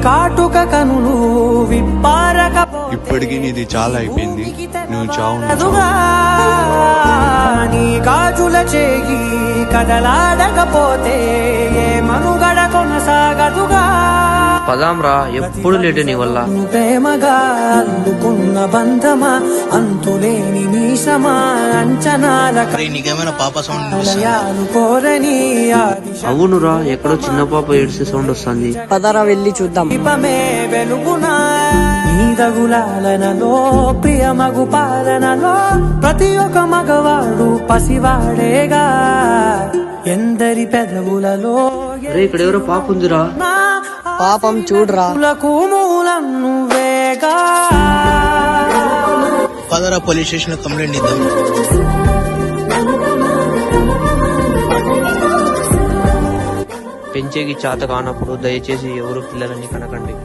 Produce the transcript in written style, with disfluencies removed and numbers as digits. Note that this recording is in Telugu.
కాటుక కనులు విప్పారకపోతే ఇప్పటికీ నీది చాలా అయిపోయింది. నువ్వు చావు నీ గాజుల చేయి కదలాడకపోతే ఏ మనుగడ కొనసాగదుగా. పదాంరా, ఎప్పుడు లేటు నీ వల్ల. ప్రేమగా అల్లుకున్న బంధమా, అంతులేని మీసమా, అంచనాల నీకేమైనా పాప సౌండ్ కోరని అవునురా, ఎక్కడో చిన్న పాప ఏడ్చే సౌండ్ వస్తుంది. పదరా వెళ్ళి చూద్దాం. దీపమే వెలుగునా నీదగులాలనలో, ప్రియమగు పాలనలో ప్రతి ఒక్క మగవాడు పసివాడేగా. ఎందరి పెదవులలో ఇక్కడ ఎవరో పాప ఉందిరా. పాపం చూడరా. మూలం నువ్వేగా. పదరా పోలీస్ స్టేషన్ లో కంప్లైంట్ ఇద్దాం. పెంచేకి చేత కానప్పుడు దయచేసి ఎవరు పిల్లలని కనకండి.